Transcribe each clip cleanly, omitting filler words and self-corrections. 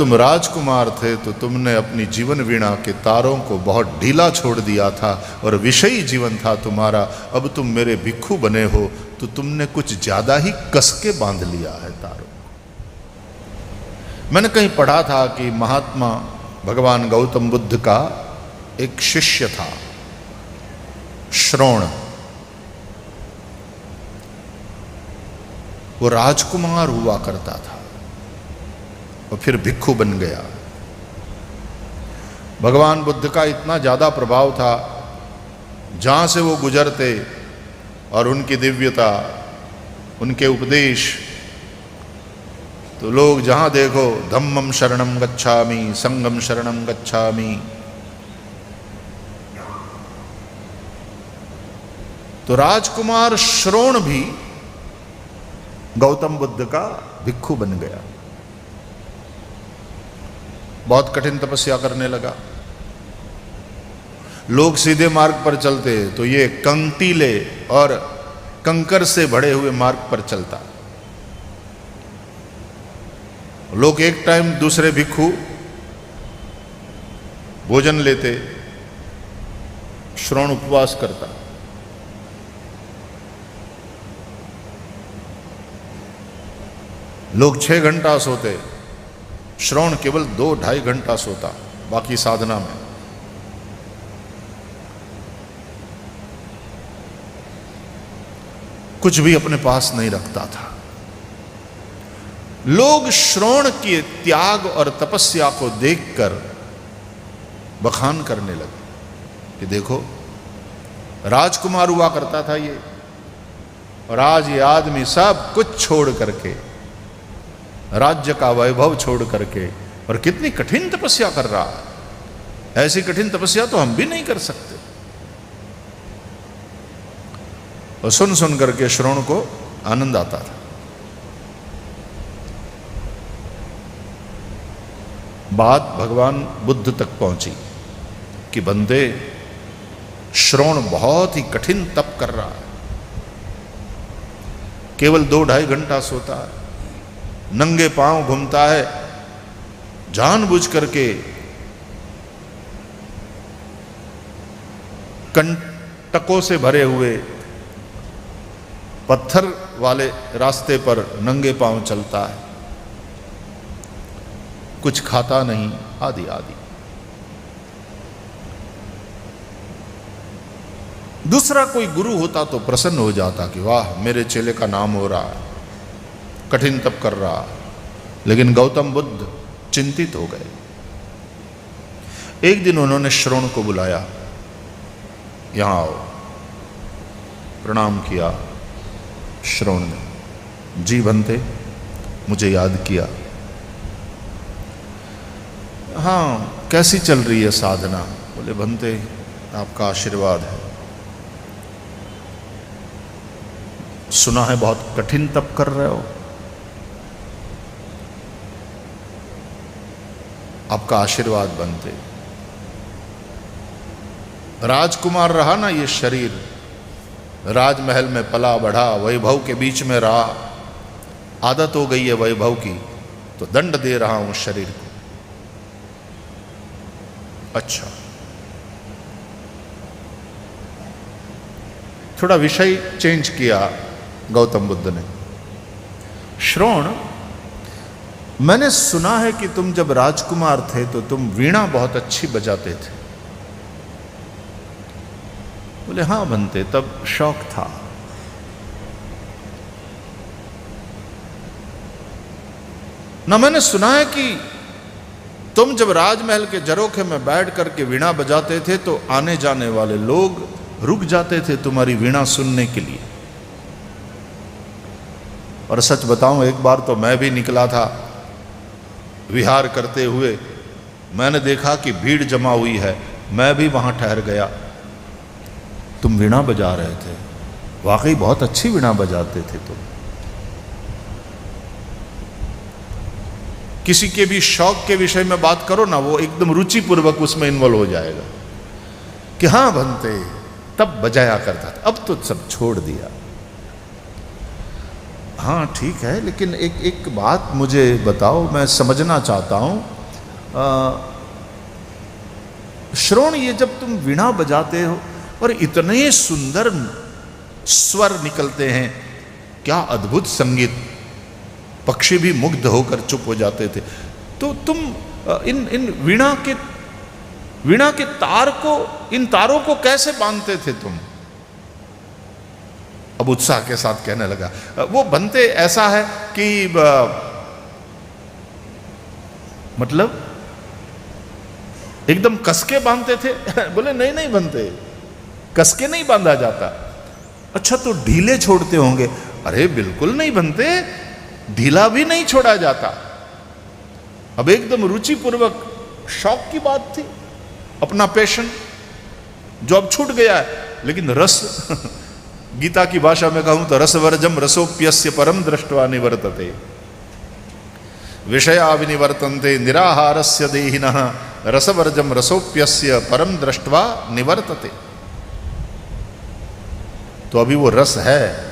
तुम राजकुमार थे तो तुमने अपनी जीवन वीणा के तारों को बहुत ढीला छोड़ दिया था और विषयी जीवन था तुम्हारा। अब तुम मेरे भिक्षु बने हो तो तुमने कुछ ज्यादा ही कस के बांध लिया है तारों। मैंने कहीं पढ़ा था कि महात्मा भगवान गौतम बुद्ध का एक शिष्य था, श्रोण। वो राजकुमार हुआ करता था और फिर भिक्षु बन गया। भगवान बुद्ध का इतना ज्यादा प्रभाव था, जहां से वो गुजरते और उनकी दिव्यता, उनके उपदेश, तो लोग जहां देखो धम्मं शरणं गच्छामि, संघं शरणं गच्छामि। तो राजकुमार श्रोण भी गौतम बुद्ध का भिक्षु बन गया। बहुत कठिन तपस्या करने लगा। लोग सीधे मार्ग पर चलते तो ये कंटीले और कंकर से भरे हुए मार्ग पर चलता। लोग एक टाइम दूसरे भिक्षु भोजन लेते, श्रोण उपवास करता। लोग 6 घंटा सोते, श्रोण केवल 2-2.5 घंटा सोता, बाकी साधना में। कुछ भी अपने पास नहीं रखता था। लोग श्रोण के त्याग और तपस्या को देखकर बखान करने लगे कि देखो, राजकुमार हुआ करता था ये, और आज ये आदमी सब कुछ छोड़ करके, राज्य का वैभव छोड़ करके, और कितनी कठिन तपस्या कर रहा है। ऐसी कठिन तपस्या तो हम भी नहीं कर सकते। और सुन सुन करके श्रोण को आनंद आता था। बात भगवान बुद्ध तक पहुंची कि बंदे, श्रोण बहुत ही कठिन तप कर रहा है, केवल 2-2.5 घंटा सोता है, नंगे पांव घूमता है, जानबूझ करके कंटकों से भरे हुए पत्थर वाले रास्ते पर नंगे पांव चलता है, कुछ खाता नहीं, आदि आदि। दूसरा कोई गुरु होता तो प्रसन्न हो जाता कि वाह, मेरे चेले का नाम हो रहा है, कठिन तप कर रहा है। लेकिन गौतम बुद्ध चिंतित हो गए। एक दिन उन्होंने श्रोण को बुलाया, यहां आओ। प्रणाम किया। श्रोण ने, जी बनते, मुझे याद किया। हाँ, कैसी चल रही है साधना? बोले, बनते, आपका आशीर्वाद है। सुना है बहुत कठिन तप कर रहे हो, आपका आशीर्वाद बनते। राजकुमार रहा ना ये शरीर, राजमहल में पला बढ़ा, वैभव के बीच में रहा, आदत हो गई है वैभव की, तो दंड दे रहा हूं शरीर को। अच्छा, थोड़ा विषय चेंज किया गौतम बुद्ध ने। श्रोण, मैंने सुना है कि तुम जब राजकुमार थे तो तुम वीणा बहुत अच्छी बजाते थे। बोले, हाँ बनते, तब शौक था। ना मैंने सुना है कि तुम जब राजमहल के झरोखे में बैठ करके वीणा बजाते थे तो आने जाने वाले लोग रुक जाते थे तुम्हारी वीणा सुनने के लिए। और सच बताऊं, एक बार तो मैं भी निकला था विहार करते हुए, मैंने देखा कि भीड़ जमा हुई है, मैं भी वहां ठहर गया। तुम वीणा बजा रहे थे, वाकई बहुत अच्छी वीणा बजाते थे तुम। किसी के भी शौक के विषय में बात करो ना, वो एकदम रुचिपूर्वक उसमें इन्वॉल्व हो जाएगा कि हाँ बनते, तब बजाया करता था, अब तो सब छोड़ दिया। हाँ ठीक है, लेकिन एक बात मुझे बताओ, मैं समझना चाहता हूँ। श्रवण, ये जब तुम वीणा बजाते हो और इतने सुंदर स्वर निकलते हैं, क्या अद्भुत संगीत, पक्षी भी मुग्ध होकर चुप हो जाते थे, तो तुम इन वीणा के तार को, इन तारों को कैसे बांधते थे तुम? अब उत्साह के साथ कहने लगा, वो बनते ऐसा है कि मतलब एकदम कसके बांधते थे? बोले नहीं नहीं बनते, कसके नहीं बांधा जाता। अच्छा तो ढीले छोड़ते होंगे? अरे बिल्कुल नहीं बनते, ढीला भी नहीं छोड़ा जाता। अब एकदम रुचिपूर्वक, शौक की बात थी, अपना पैशन जो अब छूट गया है। लेकिन रस, गीता की भाषा में कहूं तो रसवर्जम रसोप्यस्य परम दृष्ट्वा निवर्तते, विषया विनिवर्तन्ते निराहारस्य देहिनः रसवर्जम रसोप्यस्य परम दृष्ट्वा निवर्तते। तो अभी वो रस है।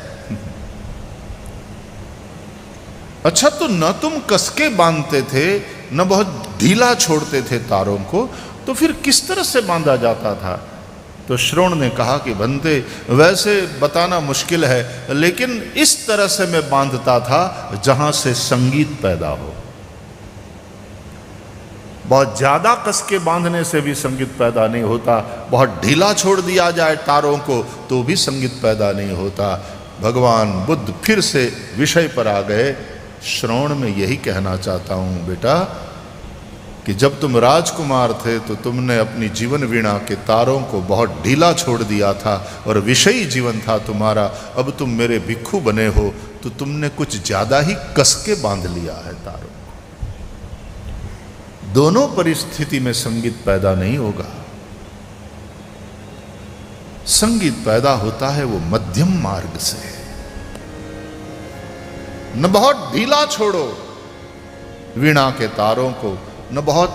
अच्छा तो न तुम कसके बांधते थे, न बहुत ढीला छोड़ते थे तारों को, तो फिर किस तरह से बांधा जाता था? तो श्रवण ने कहा कि बनते, वैसे बताना मुश्किल है, लेकिन इस तरह से मैं बांधता था जहां से संगीत पैदा हो। बहुत ज्यादा कसके बांधने से भी संगीत पैदा नहीं होता, बहुत ढीला छोड़ दिया जाए तारों को तो भी संगीत पैदा नहीं होता। भगवान बुद्ध फिर से विषय पर आ गए। श्रवण में यही कहना चाहता हूं बेटा कि जब तुम राजकुमार थे तो तुमने अपनी जीवन वीणा के तारों को बहुत ढीला छोड़ दिया था और विषयी जीवन था तुम्हारा। अब तुम मेरे भिक्षु बने हो तो तुमने कुछ ज्यादा ही कसके बांध लिया है तारों। दोनों परिस्थिति में संगीत पैदा नहीं होगा। संगीत पैदा होता है वो मध्यम मार्ग से। न बहुत ढीला छोड़ो वीणा के तारों को, न बहुत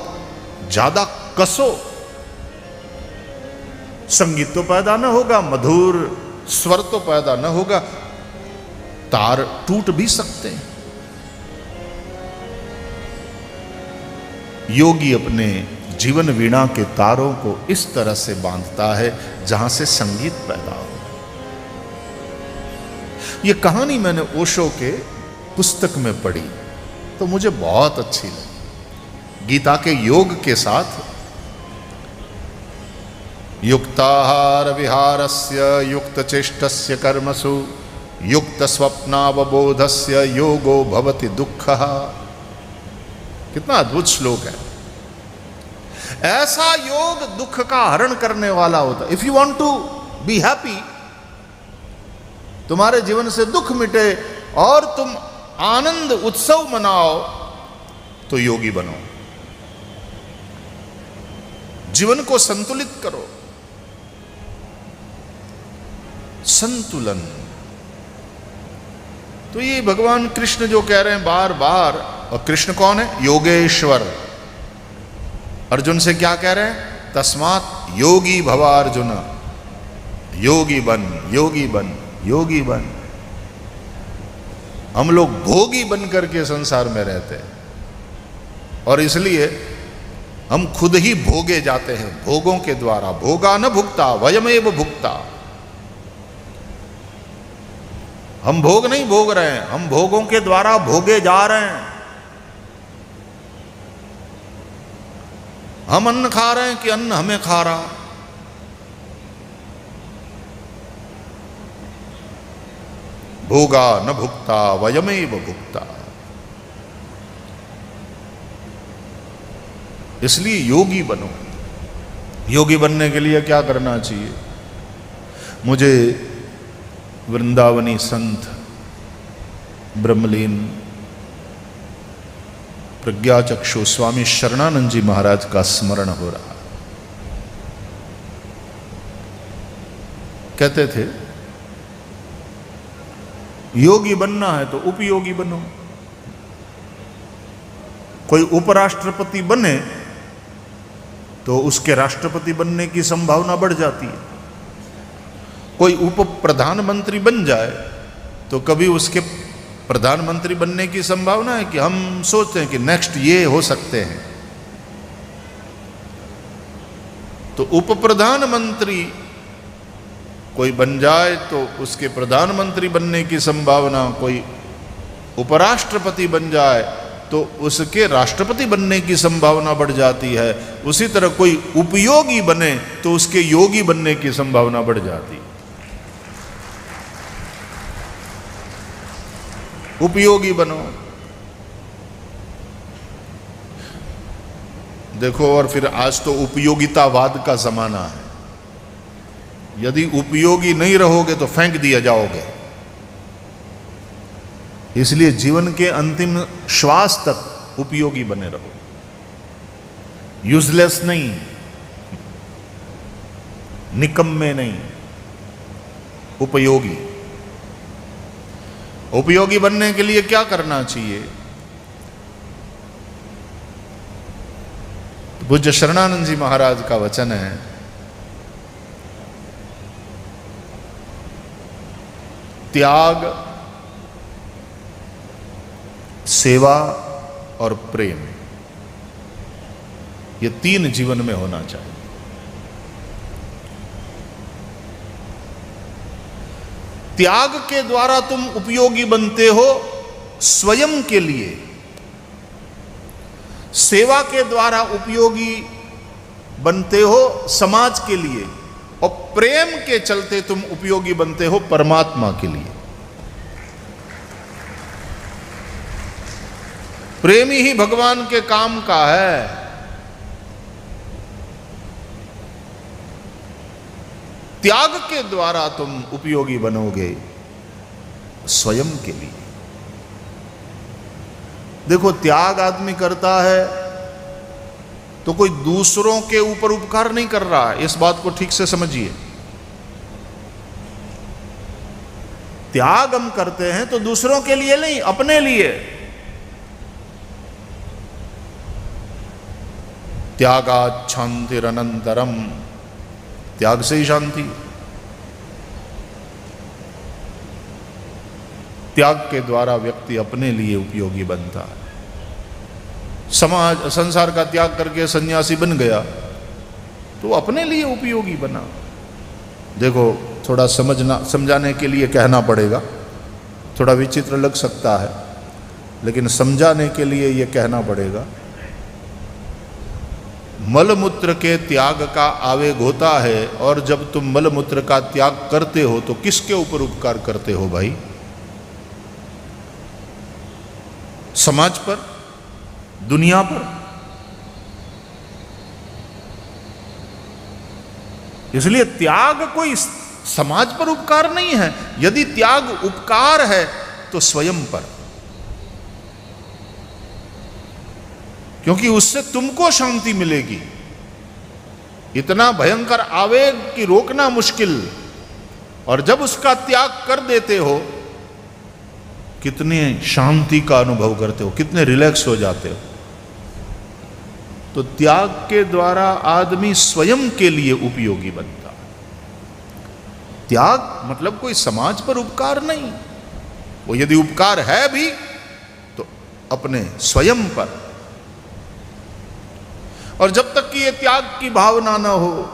ज्यादा कसो, संगीत तो पैदा न होगा, मधुर स्वर तो पैदा न होगा, तार टूट भी सकते हैं। योगी अपने जीवन वीणा के तारों को इस तरह से बांधता है जहां से संगीत पैदा हो। यह कहानी मैंने ओशो के पुस्तक में पढ़ी तो मुझे बहुत अच्छी लगी। गीता के योग के साथ युक्ताहार विहारस्य युक्त चेष्टस्य कर्मसु युक्त स्वप्नावबोधस्य योगो भवति दुःखः। कितना अद्भुत श्लोक है। ऐसा योग दुख का हरण करने वाला होता है। If you want to be happy, तुम्हारे जीवन से दुख मिटे और तुम आनंद उत्सव मनाओ, तो योगी बनो। जीवन को संतुलित करो। संतुलन तो ये भगवान कृष्ण जो कह रहे हैं बार बार। और कृष्ण कौन है? योगेश्वर। अर्जुन से क्या कह रहे हैं? तस्मात् योगी भव अर्जुन, योगी बन, योगी बन, योगी बन। हम लोग भोगी बन करके संसार में रहते हैं और इसलिए हम खुद ही भोगे जाते हैं भोगों के द्वारा। भोगा न भुक्ता वयमेव भुक्ता। हम भोग नहीं भोग रहे हैं, हम भोगों के द्वारा भोगे जा रहे हैं। हम अन्न खा रहे हैं कि अन्न हमें खा रहा। भोगा न भुक्ता वयमेव भुक्ता। इसलिए योगी बनो। योगी बनने के लिए क्या करना चाहिए? मुझे वृंदावनी संत ब्रह्मलीन प्रज्ञाचक्षु स्वामी शरणानंद जी महाराज का स्मरण हो रहा। कहते थे योगी बनना है तो उपयोगी बनो। कोई उपराष्ट्रपति बने तो उसके राष्ट्रपति बनने की संभावना बढ़ जाती है। कोई उप प्रधानमंत्री बन जाए तो कभी उसके प्रधानमंत्री बनने की संभावना है कि हम सोचते हैं कि नेक्स्ट ये हो सकते हैं, तो उप प्रधानमंत्री कोई बन जाए तो उसके प्रधानमंत्री बनने की संभावना, कोई उपराष्ट्रपति बन जाए तो उसके राष्ट्रपति बनने की संभावना बढ़ जाती है। उसी तरह कोई उपयोगी बने तो उसके योगी बनने की संभावना बढ़ जाती है। उपयोगी बनो, देखो। और फिर आज तो उपयोगितावाद का जमाना है। यदि उपयोगी नहीं रहोगे तो फेंक दिया जाओगे। इसलिए जीवन के अंतिम श्वास तक उपयोगी बने रहो, यूजलेस नहीं, निकम्मे नहीं, उपयोगी। उपयोगी बनने के लिए क्या करना चाहिए? पूज्य शरणानंद जी महाराज का वचन है, त्याग, सेवा और प्रेम, ये तीन जीवन में होना चाहिए। त्याग के द्वारा तुम उपयोगी बनते हो स्वयं के लिए, सेवा के द्वारा उपयोगी बनते हो समाज के लिए, और प्रेम के चलते तुम उपयोगी बनते हो परमात्मा के लिए। प्रेम ही भगवान के काम का है। त्याग के द्वारा तुम उपयोगी बनोगे स्वयं के लिए। देखो, त्याग आदमी करता है तो कोई दूसरों के ऊपर उपकार नहीं कर रहा है, इस बात को ठीक से समझिए। त्याग हम करते हैं तो दूसरों के लिए नहीं, अपने लिए। त्यागात् शांतिरनंतरम, त्याग से ही शांति। त्याग के द्वारा व्यक्ति अपने लिए उपयोगी बनता है। समाज संसार का त्याग करके सन्यासी बन गया तो अपने लिए उपयोगी बना। देखो, थोड़ा समझाने के लिए कहना पड़ेगा, थोड़ा विचित्र लग सकता है, लेकिन समझाने के लिए यह कहना पड़ेगा। मलमूत्र के त्याग का आवेग होता है, और जब तुम मलमूत्र का त्याग करते हो तो किसके ऊपर उपकार करते हो भाई? समाज पर, दुनिया पर। इसलिए त्याग कोई समाज पर उपकार नहीं है। यदि त्याग उपकार है तो स्वयं पर, क्योंकि उससे तुमको शांति मिलेगी। इतना भयंकर आवेग की रोकना मुश्किल, और जब उसका त्याग कर देते हो कितने शांति का अनुभव करते हो, कितने रिलैक्स हो जाते हो। तो त्याग के द्वारा आदमी स्वयं के लिए उपयोगी बनता है। त्याग मतलब कोई समाज पर उपकार नहीं, वो यदि उपकार है भी तो अपने स्वयं पर। और जब तक कि ये त्याग की भावना ना हो,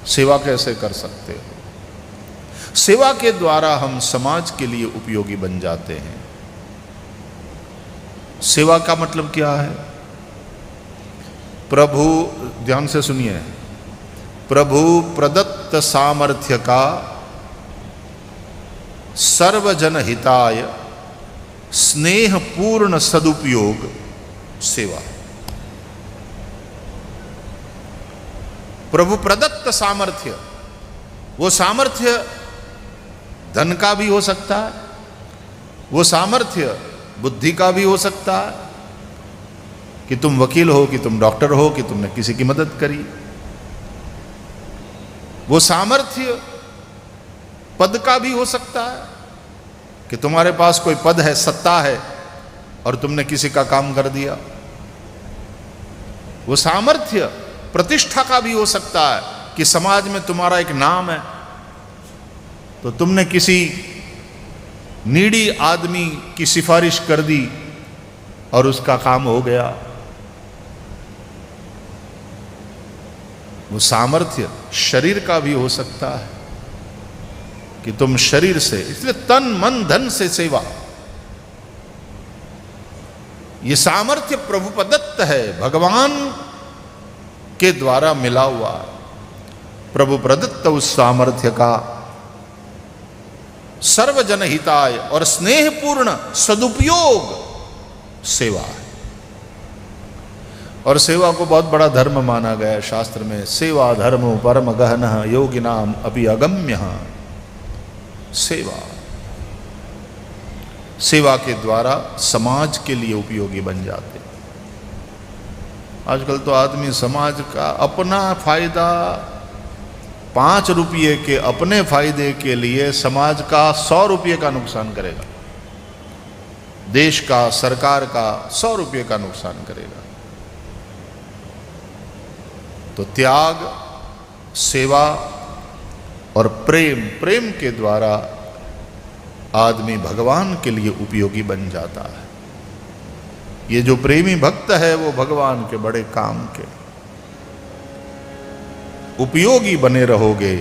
सेवा कैसे कर सकते हो? सेवा के द्वारा हम समाज के लिए उपयोगी बन जाते हैं। सेवा का मतलब क्या है? प्रभु, ध्यान से सुनिए, प्रभु प्रदत्त सामर्थ्य का सर्वजन हिताय स्नेह पूर्ण सदुपयोग सेवा। प्रभु प्रदत्त सामर्थ्य, वो सामर्थ्य धन का भी हो सकता है, वो सामर्थ्य बुद्धि का भी हो सकता है, कि तुम वकील हो, कि तुम डॉक्टर हो, कि तुमने किसी की मदद करी। वो सामर्थ्य पद का भी हो सकता है, कि तुम्हारे पास कोई पद है, सत्ता है, और तुमने किसी का काम कर दिया। वो सामर्थ्य प्रतिष्ठा का भी हो सकता है, कि समाज में तुम्हारा एक नाम है, तो तुमने किसी नीडी आदमी की सिफारिश कर दी और उसका काम हो गया। वो सामर्थ्य शरीर का भी हो सकता है कि तुम शरीर से, इसलिए तन मन धन से सेवा, ये सामर्थ्य प्रभु प्रदत्त है, भगवान के द्वारा मिला हुआ प्रभु प्रदत्त उस सामर्थ्य का सर्वजन हिताय और स्नेहपूर्ण सदुपयोग सेवा है। और सेवा को बहुत बड़ा धर्म माना गया है शास्त्र में। सेवा धर्मो परम गहनः योगिनाम अपि अगम्यः। सेवा, सेवा के द्वारा समाज के लिए उपयोगी बन जाते। आजकल तो आदमी समाज का अपना फायदा, 5 रुपये के अपने फायदे के लिए समाज का 100 रुपये का नुकसान करेगा, देश का, सरकार का 100 रुपये का नुकसान करेगा। तो त्याग, सेवा और प्रेम, प्रेम के द्वारा आदमी भगवान के लिए उपयोगी बन जाता है। ये जो प्रेमी भक्त है वो भगवान के बड़े काम के उपयोगी बने रहोगे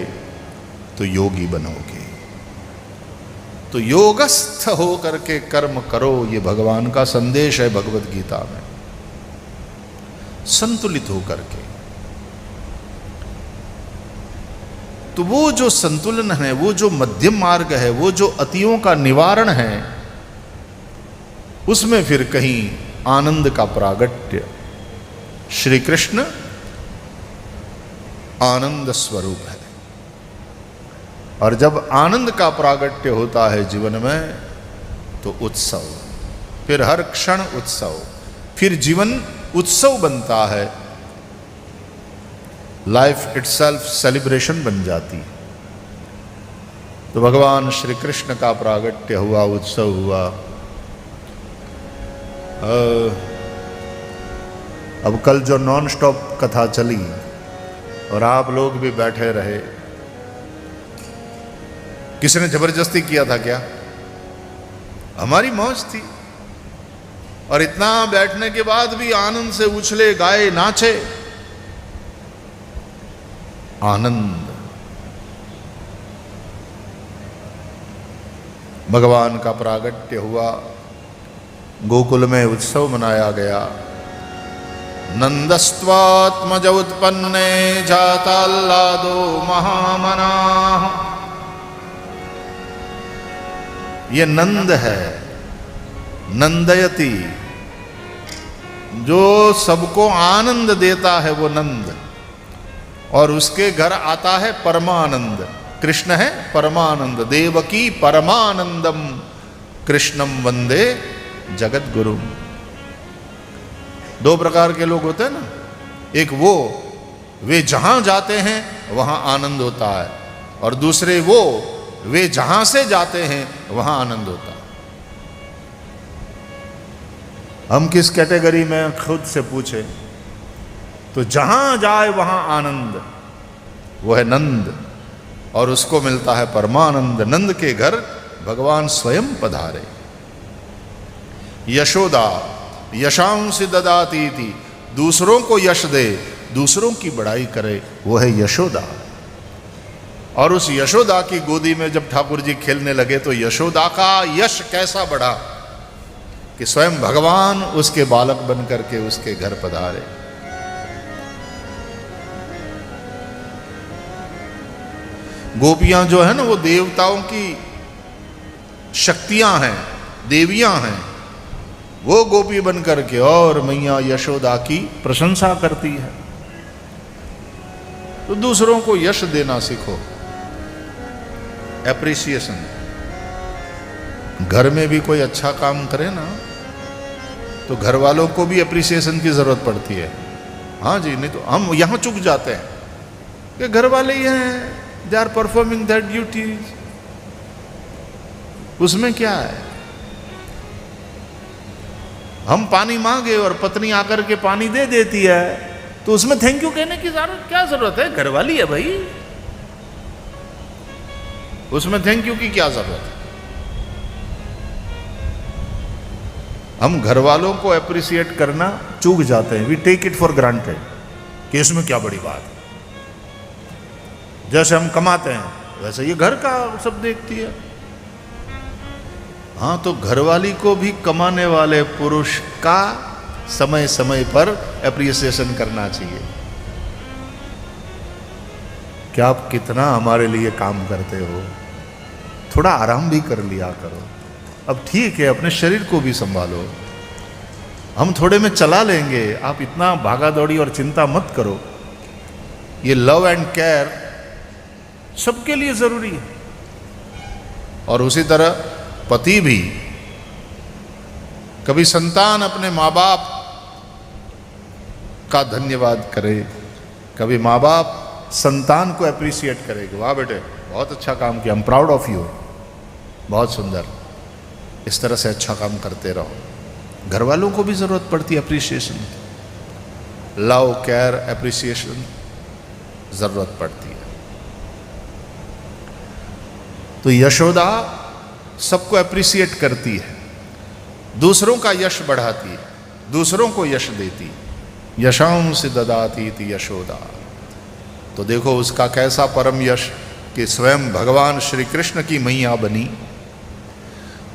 तो योगी बनोगे। तो योगस्थ हो करके कर्म करो, ये भगवान का संदेश है भगवत गीता में। संतुलित हो करके, तो वो जो संतुलन है, वो जो मध्यम मार्ग है, वो जो अतियों का निवारण है, उसमें फिर कहीं आनंद का प्रागट्य। श्री कृष्ण आनंद स्वरूप है, और जब आनंद का प्रागट्य होता है जीवन में तो उत्सव, फिर हर क्षण उत्सव, फिर जीवन उत्सव बनता है, लाइफ इटसेल्फ सेलिब्रेशन बन जाती। तो भगवान श्री कृष्ण का प्रागट्य हुआ, उत्सव हुआ। अब कल जो नॉन स्टॉप कथा चली और आप लोग भी बैठे रहे, किसने जबरदस्ती किया था क्या? हमारी मौज थी, और इतना बैठने के बाद भी आनंद से उछले, गाए, नाचे। आनंद, भगवान का प्रागट्य हुआ, गोकुल में उत्सव मनाया गया। नंदस्त्वात्मज उत्पन्ने जाताल्लादो महामनाः। ये नंद है, नंदयति, जो सबको आनंद देता है वो नंद, और उसके घर आता है परमानंद। कृष्ण है परमानंद, देवकी परमानंदम कृष्णम वंदे जगत गुरु। 2 प्रकार के लोग होते हैं ना, एक वे जहां जाते हैं वहां आनंद होता है, और दूसरे वे जहां से जाते हैं वहां आनंद होता है। हम किस कैटेगरी में खुद से पूछे तो जहां जाए वहां आनंद, वो है नंद, और उसको मिलता है परमानंद। नंद के घर भगवान स्वयं पधारे। यशोदा यशांसि ददाती थी, दूसरों को यश दे, दूसरों की बड़ाई करे, वो है यशोदा। और उस यशोदा की गोदी में जब ठाकुर जी खेलने लगे तो यशोदा का यश कैसा बढ़ा कि स्वयं भगवान उसके बालक बन करके उसके घर पधारे। गोपियां जो है ना, वो देवताओं की शक्तियां हैं, देवियां हैं। वो गोपी बन करके और मैया यशोदा की प्रशंसा करती है। तो दूसरों को यश देना सीखो, एप्रिसिएशन। घर में भी कोई अच्छा काम करे ना तो घर वालों को भी एप्रिसिएशन की जरूरत पड़ती है। हाँ जी, नहीं तो हम यहां चुक जाते हैं कि घर वाले ही हैं, they are performing that duties, उसमें क्या है। हम पानी मांगे और पत्नी आकर के पानी दे देती है तो उसमें थैंक यू कहने की क्या जरूरत है, घरवाली है भाई। उसमें थैंक यू की क्या जरूरत है? हम घर वालों को अप्रिशिएट करना चूक जाते हैं। We take it for granted कि इसमें क्या बड़ी बात है। जैसे हम कमाते हैं वैसे ये घर का सब देखती है। हाँ, तो घरवाली को भी कमाने वाले पुरुष का समय समय पर एप्रिसिएशन करना चाहिए। क्या आप कितना हमारे लिए काम करते हो, थोड़ा आराम भी कर लिया करो। अब ठीक है, अपने शरीर को भी संभालो, हम थोड़े में चला लेंगे, आप इतना भागा दौड़ी और चिंता मत करो। ये लव एंड केयर सबके लिए जरूरी है। और उसी तरह पति भी, कभी संतान अपने माँ बाप का धन्यवाद करे, कभी माँ बाप संतान को अप्रिशिएट करे कि वाह बेटे बहुत अच्छा काम किया, I am proud of you, बहुत सुंदर। इस तरह से अच्छा काम करते रहो। घर वालों को भी जरूरत पड़ती है अप्रिशिएशन, लव केयर अप्रिशिएशन जरूरत पड़ती है। तो यशोदा सबको अप्रिशिएट करती है, दूसरों का यश बढ़ाती है, दूसरों को यश देती। यशांसि ददाति इति यशोदा। तो देखो उसका कैसा परम यश कि स्वयं भगवान श्री कृष्ण की मैया बनी।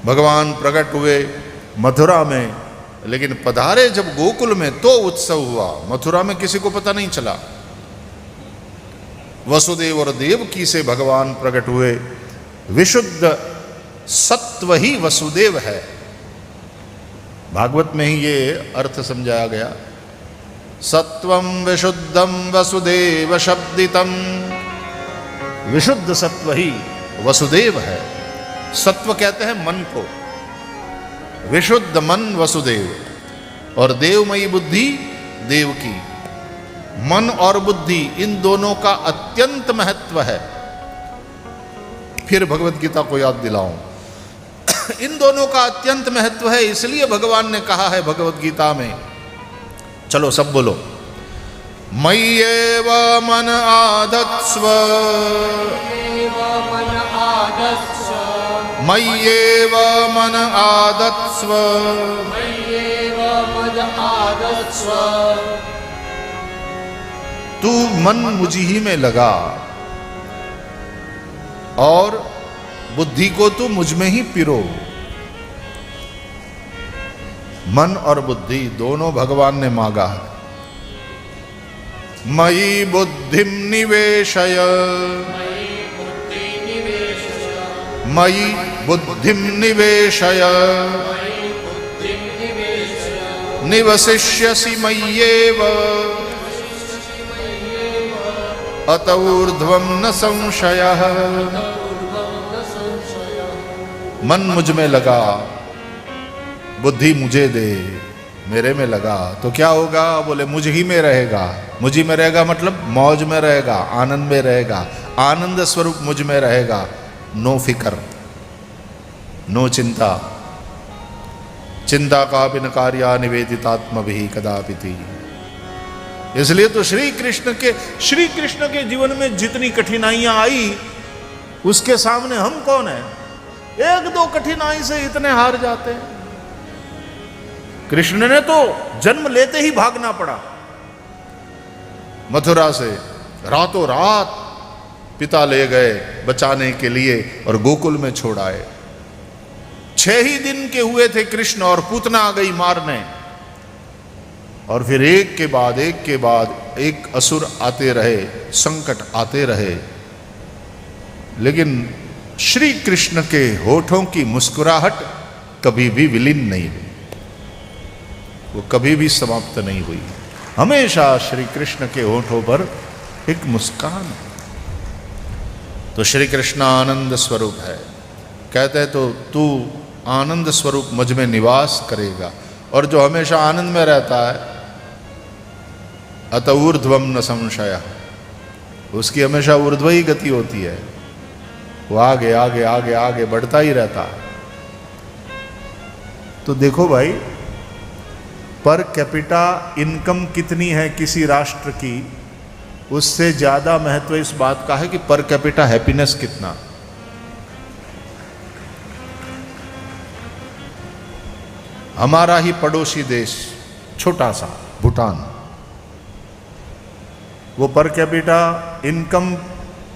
भगवान प्रकट हुए मथुरा में, लेकिन पधारे जब गोकुल में तो उत्सव हुआ। मथुरा में किसी को पता नहीं चला। वसुदेव और देवकी से भगवान प्रकट हुए। विशुद्ध सत्व ही वसुदेव है। भागवत में ही ये अर्थ समझाया गया। सत्वं विशुद्धं वसुदेव शब्दितम। विशुद्ध सत्व ही वसुदेव है। सत्व कहते हैं मन को, विशुद्ध मन वसुदेव, और देवमयी बुद्धि देवकी। मन और बुद्धि इन दोनों का अत्यंत महत्व है। फिर भगवत गीता को याद दिलाऊं, इन दोनों का अत्यंत महत्व है। इसलिए भगवान ने कहा है भगवत गीता में, चलो सब बोलो, मय्येव मन आधत्स्व, मय्येव मन आधत्स्व, तू मन मुझ ही में लगा और बुद्धि को तू मुझ में ही पिरो। मन और बुद्धि दोनों भगवान ने मांगा है। मयि बुद्धिम निवेशय, मयि बुद्धिम निवेशय, निवसिष्यसि मय्येव, अत ऊर्ध्वं न संशयः। मन मुझ में लगा, बुद्धि मुझे दे, मेरे में लगा तो क्या होगा? बोले मुझ ही में रहेगा। मुझ ही में रहेगा मतलब मौज में रहेगा, आनंद में रहेगा, आनंद स्वरूप मुझ में रहेगा। नो फिकर, नो चिंता। चिंता का बिन कार्या निवेदितात्म भी कदापि थी। इसलिए तो श्री कृष्ण के जीवन में जितनी कठिनाइयां आई, उसके सामने हम कौन है? एक दो कठिनाई से इतने हार जाते हैं। कृष्ण ने तो जन्म लेते ही भागना पड़ा मथुरा से। रातों रात पिता ले गए बचाने के लिए और गोकुल में छोड़ आए। 6 ही दिन के हुए थे कृष्ण और पूतना आ गई मारने। और फिर एक के बाद एक असुर आते रहे, संकट आते रहे, लेकिन श्री कृष्ण के होठों की मुस्कुराहट कभी भी विलीन नहीं हुई, वो कभी भी समाप्त नहीं हुई। हमेशा श्री कृष्ण के होठों पर एक मुस्कान है। तो श्री कृष्ण आनंद स्वरूप है। कहते हैं तो तू आनंद स्वरूप मुझ में निवास करेगा। और जो हमेशा आनंद में रहता है, अत ऊर्ध्वम न संशय, उसकी हमेशा ऊर्ध्व ही गति होती है। वो आगे आगे आगे आगे बढ़ता ही रहता है। तो देखो भाई, पर कैपिटा इनकम कितनी है किसी राष्ट्र की, उससे ज़्यादा महत्व इस बात का है कि पर कैपिटा हैप्पीनेस कितना। हमारा ही पड़ोसी देश छोटा सा भूटान, वो पर कैपिटा इनकम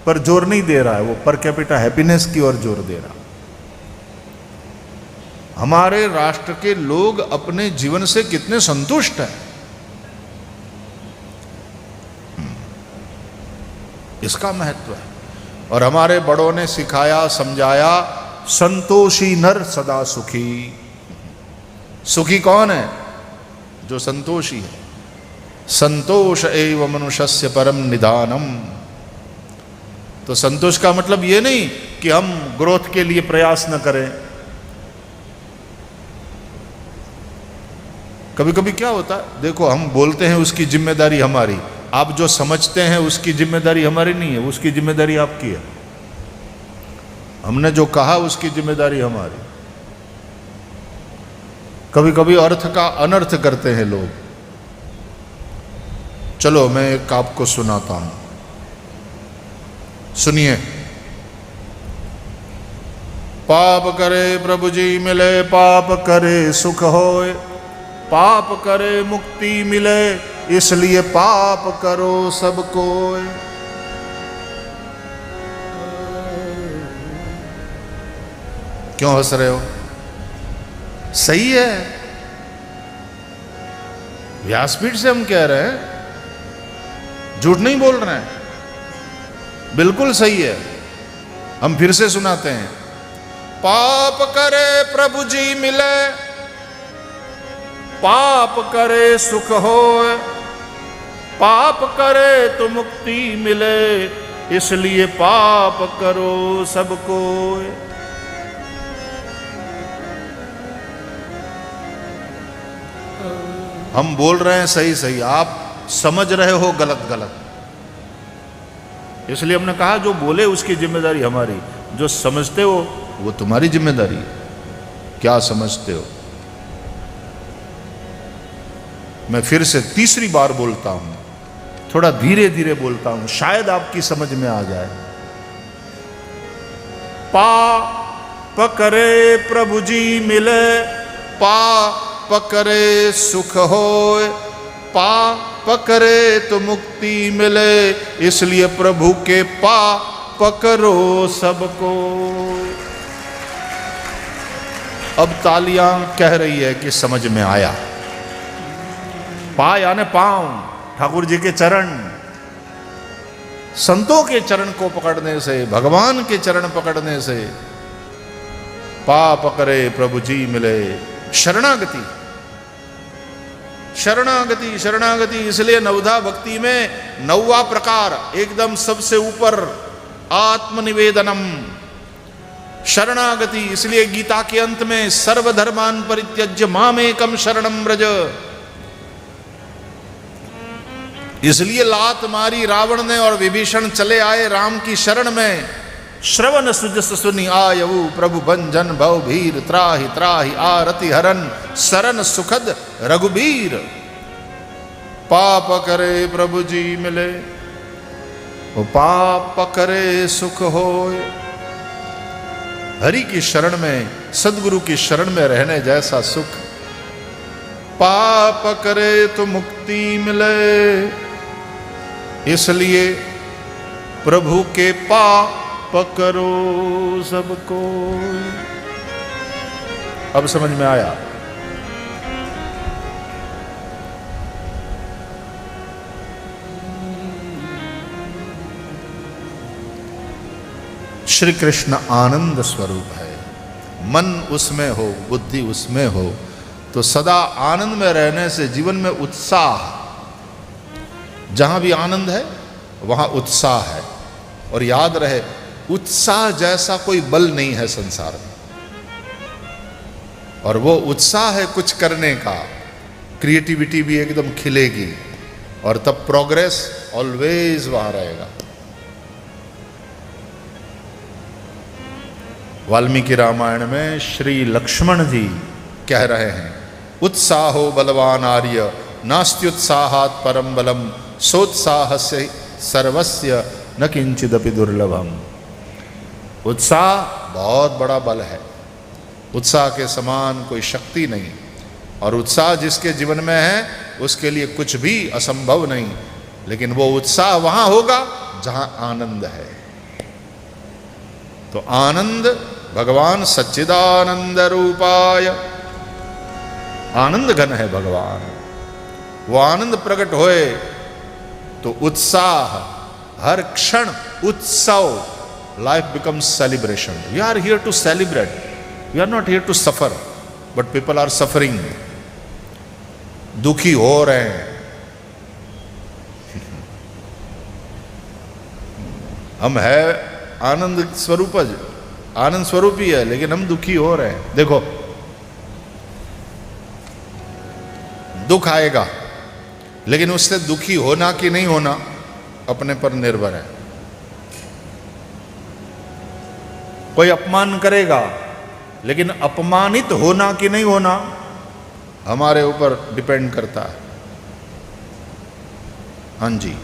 पर जोर नहीं दे रहा है, वो पर कैपिटा हैप्पीनेस की ओर जोर दे रहा। हमारे राष्ट्र के लोग अपने जीवन से कितने संतुष्ट हैं, इसका महत्व है। और हमारे बड़ों ने सिखाया, समझाया, संतोषी नर सदा सुखी। सुखी कौन है? जो संतोषी है। संतोष एव मनुष्यस्य परम निदानम। तो संतोष का मतलब ये नहीं कि हम ग्रोथ के लिए प्रयास न करें। कभी कभी क्या होता है, देखो हम बोलते हैं उसकी जिम्मेदारी हमारी, आप जो समझते हैं उसकी जिम्मेदारी हमारी नहीं है, उसकी जिम्मेदारी आपकी है। हमने जो कहा उसकी जिम्मेदारी हमारी। कभी कभी अर्थ का अनर्थ करते हैं लोग। चलो मैं एक आपको सुनाता हूं, सुनिए। पाप करे प्रभु जी मिले, पाप करे सुख होए, पाप करे मुक्ति मिले, इसलिए पाप करो सबको। क्यों हंस रहे हो? सही है, व्यासपीठ से हम कह रहे हैं, झूठ नहीं बोल रहे हैं, बिल्कुल सही है। हम फिर से सुनाते हैं। पाप करे प्रभु जी मिले, पाप करे सुख होए, पाप करे तो मुक्ति मिले, इसलिए पाप करो सबको। हम बोल रहे हैं सही सही, आप समझ रहे हो गलत गलत। इसलिए हमने कहा जो बोले उसकी जिम्मेदारी हमारी, जो समझते हो वो तुम्हारी जिम्मेदारी है। क्या समझते हो? मैं फिर से तीसरी बार बोलता हूं, थोड़ा धीरे धीरे बोलता हूं, शायद आपकी समझ में आ जाए। पाप करे प्रभु जी मिले, पाप करे सुख होए, पाप करे तो मुक्ति मिले, इसलिए प्रभु के पाप करो सबको। अब तालियां कह रही है कि समझ में आया। पा यानी पांव, ठाकुर जी के चरण, संतों के चरण को पकड़ने से, भगवान के चरण पकड़ने से पाप करे प्रभु जी मिले। शरणागति, शरणागति, शरणागति। इसलिए नवधा भक्ति में नौवा प्रकार एकदम सबसे ऊपर आत्मनिवेदनम, शरणागति। इसलिए गीता के अंत में सर्वधर्मान परित्यज्य मामेकम शरणम व्रज। इसलिए लात मारी रावण ने और विभीषण चले आए राम की शरण में। श्रवण सुजस सुनि आयऊ प्रभु भंजन भव भीर, त्राहि त्राहि आरति हरन, शरण सुखद रघुबीर। पाप करे प्रभु जी मिले, वो पाप करे सुख होए। हरि की शरण में, सदगुरु की शरण में रहने जैसा सुख। पाप करे तो मुक्ति मिले, इसलिए प्रभु के पाप करो सबको। अब समझ में आया? श्री कृष्ण आनंद स्वरूप है। मन उसमें हो, बुद्धि उसमें हो, तो सदा आनंद में रहने से जीवन में उत्साह, जहां भी आनंद है वहां उत्साह है। और याद रहे, उत्साह जैसा कोई बल नहीं है संसार में। और वो उत्साह है कुछ करने का, क्रिएटिविटी भी एकदम खिलेगी, और तब प्रोग्रेस ऑलवेज वहां रहेगा। वाल्मीकि रामायण में श्री लक्ष्मण जी कह रहे हैं, उत्साहो बलवान आर्य नास्त्युत्साहात् परम बलम, सोत्साहस्य सर्वस्य न किंचिदपि दुर्लभम। उत्साह बहुत बड़ा बल है, उत्साह के समान कोई शक्ति नहीं। और उत्साह जिसके जीवन में है उसके लिए कुछ भी असंभव नहीं, लेकिन वो उत्साह वहां होगा जहां आनंद है। तो आनंद भगवान सच्चिदानंद रूपाय, आनंद घन है भगवान। वो आनंद प्रकट होए तो उत्साह, हर क्षण उत्सव, life becomes celebration. We are here to celebrate, we are not here to suffer, but people are suffering, दुखी हो रहे हैं। हम है आनंद स्वरूप, आनंद स्वरूप ही है, लेकिन हम दुखी हो रहे हैं। देखो, दुख आएगा, लेकिन उससे दुखी होना कि नहीं होना अपने पर निर्भर है। कोई अपमान करेगा, लेकिन अपमानित होना कि नहीं होना हमारे ऊपर डिपेंड करता है। हाँ जी,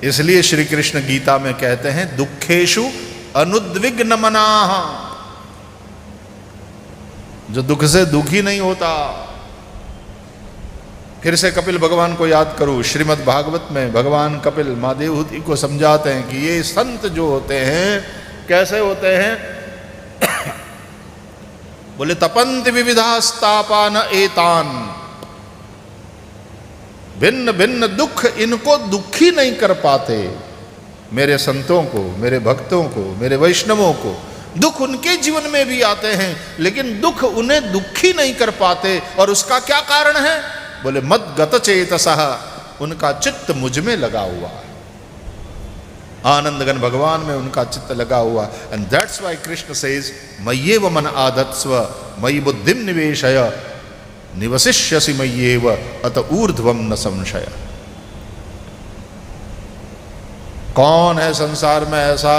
इसलिए श्री कृष्ण गीता में कहते हैं दुखेषु अनुद्विग्न मनाः, जो दुख से दुखी नहीं होता। फिर से कपिल भगवान को याद करूं, श्रीमद् भागवत में भगवान कपिल माँ देवहूति को समझाते हैं कि ये संत जो होते हैं कैसे होते हैं। बोले तपंति विविधास्तापान एतान, भिन्न भिन्न दुख इनको दुखी नहीं कर पाते। मेरे संतों को, मेरे भक्तों को, मेरे वैष्णवों को दुख उनके जीवन में भी आते हैं, लेकिन दुख उन्हें दुखी नहीं कर पाते। और उसका क्या कारण है? बोले मद गत चेतसः, उनका चित्त मुझ में लगा हुआ है, आनंदगन भगवान में उनका चित्त लगा हुआ। And that's why Krishna says मय्येव मन आधत्स्व मयि बुद्धिम निवेशय निवसिष्यसि मय्येव अत ऊर्ध्वम न संशय। कौन है संसार में ऐसा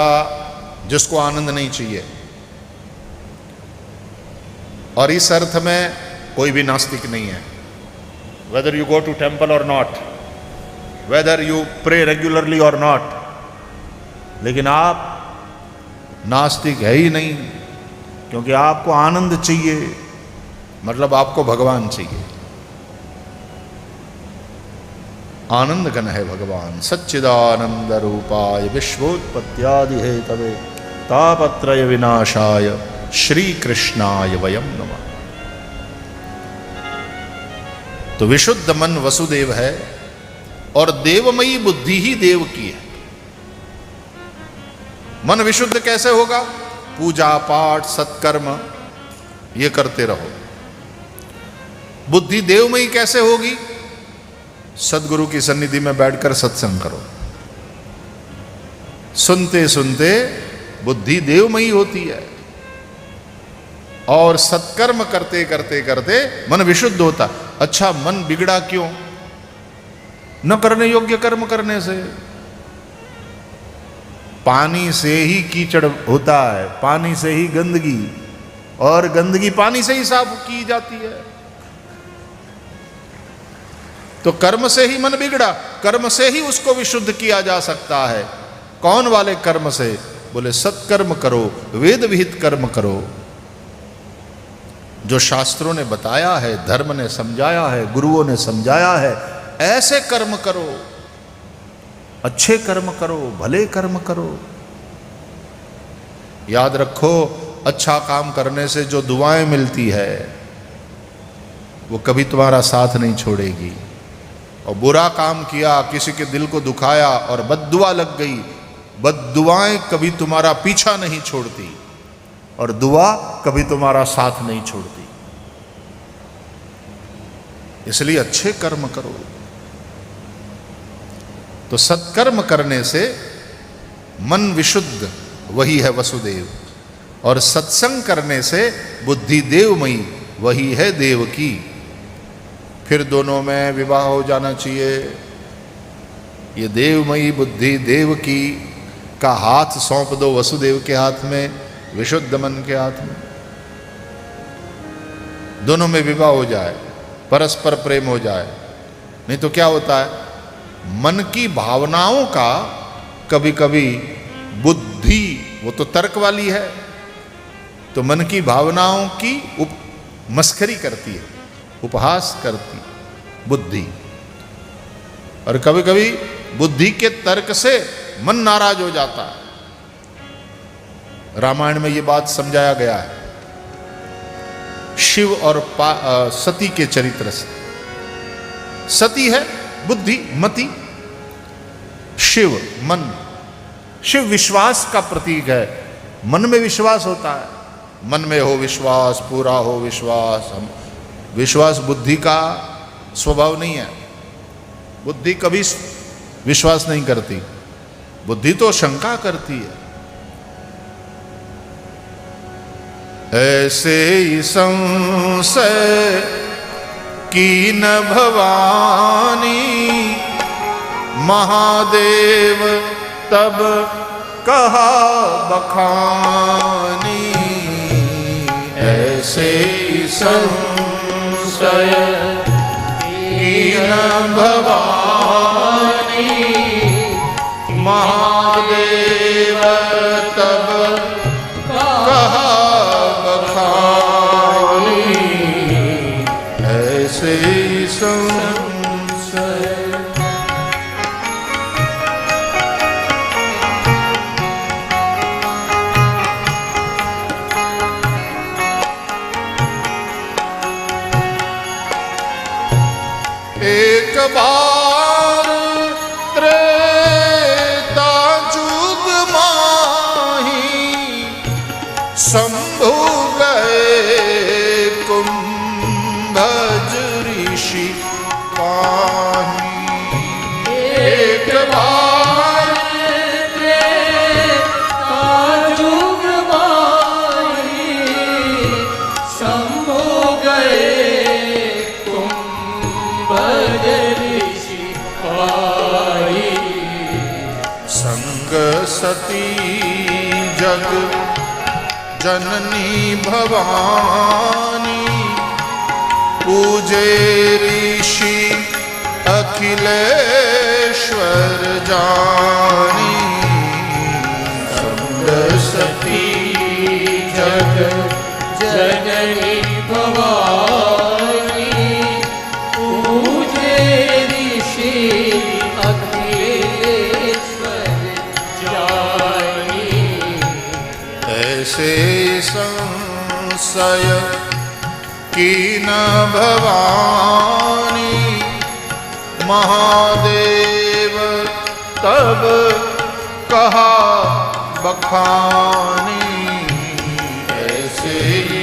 जिसको आनंद नहीं चाहिए? और इस अर्थ में कोई भी नास्तिक नहीं है। Whether you go to temple और not, whether you pray regularly और नॉट, लेकिन आप नास्तिक है ही नहीं, क्योंकि आपको आनंद चाहिए, मतलब आपको भगवान चाहिए। आनंद घन है भगवान, सच्चिदानंद रूपाय विश्वोत्पत्त्यादि हेतवे तापत्रय विनाशाय श्री कृष्णाय वयम नमः। तो विशुद्ध मन वसुदेव है और देवमयी बुद्धि ही देव की है। मन विशुद्ध कैसे होगा? पूजा पाठ सत्कर्म ये करते रहो। बुद्धि देवमयी कैसे होगी? सदगुरु की सन्निधि में बैठकर सत्संग करो, सुनते सुनते बुद्धि देवमयी होती है। और सत्कर्म करते करते करते मन विशुद्ध होता। अच्छा, मन बिगड़ा क्यों? न करने योग्य कर्म करने से। पानी से ही कीचड़ होता है, पानी से ही गंदगी, और गंदगी पानी से ही साफ की जाती है। तो कर्म से ही मन बिगड़ा, कर्म से ही उसको विशुद्ध किया जा सकता है। कौन वाले कर्म से? बोले सत्कर्म करो, वेद विहित कर्म करो, जो शास्त्रों ने बताया है, धर्म ने समझाया है, गुरुओं ने समझाया है, ऐसे कर्म करो, अच्छे कर्म करो, भले कर्म करो। याद रखो, अच्छा काम करने से जो दुआएं मिलती है वो कभी तुम्हारा साथ नहीं छोड़ेगी। और बुरा काम किया, किसी के दिल को दुखाया और बद्दुआ लग गई, बद्दुआएं कभी तुम्हारा पीछा नहीं छोड़ती और दुआ कभी तुम्हारा साथ नहीं छोड़ती। इसलिए अच्छे कर्म करो। तो सत्कर्म करने से मन विशुद्ध, वही है वसुदेव। और सत्संग करने से बुद्धि देवमयी, वही है देव की। फिर दोनों में विवाह हो जाना चाहिए। ये देवमयी बुद्धि देव की का हाथ सौंप दो वसुदेव के हाथ में, विशुद्ध मन के हाथ में, दोनों में विवाह हो जाए, परस्पर प्रेम हो जाए। नहीं तो क्या होता है, मन की भावनाओं का कभी कभी बुद्धि वो तो तर्क वाली है, तो मन की भावनाओं की मस्खरी करती है, उपहास करती बुद्धि। और कभी कभी बुद्धि के तर्क से मन नाराज हो जाता है। रामायण में ये बात समझाया गया है शिव और सती के चरित्र से। सती है बुद्धि मति, शिव मन। शिव विश्वास का प्रतीक है, मन में विश्वास होता है, मन में हो विश्वास, पूरा हो विश्वास। हम विश्वास बुद्धि का स्वभाव नहीं है, बुद्धि कभी विश्वास नहीं करती, बुद्धि तो शंका करती है। ऐसे ही संशय की न भवानी, महादेव तब कहा बखानी। ऐसे ही संशय की न भवानी, महादेव तब कहा बखानी। ऐसे ही संशय। एक बार त्रेता जुग माही, शंभु गए कुंभज ऋषि पाही। एक बार त्रेता जुग माही, शंभु गए कुंभज ऋषि पाही। संग सती जग जननी भवानी, पूजे ऋषि अखिलेश्वर जानी। संग सती जग जननी भवानी, पूजे ऋषि अखिलेश्वर जानी। ऐसे संशय की न भवानी, महादेव तब कहा बखानी। ऐसे ही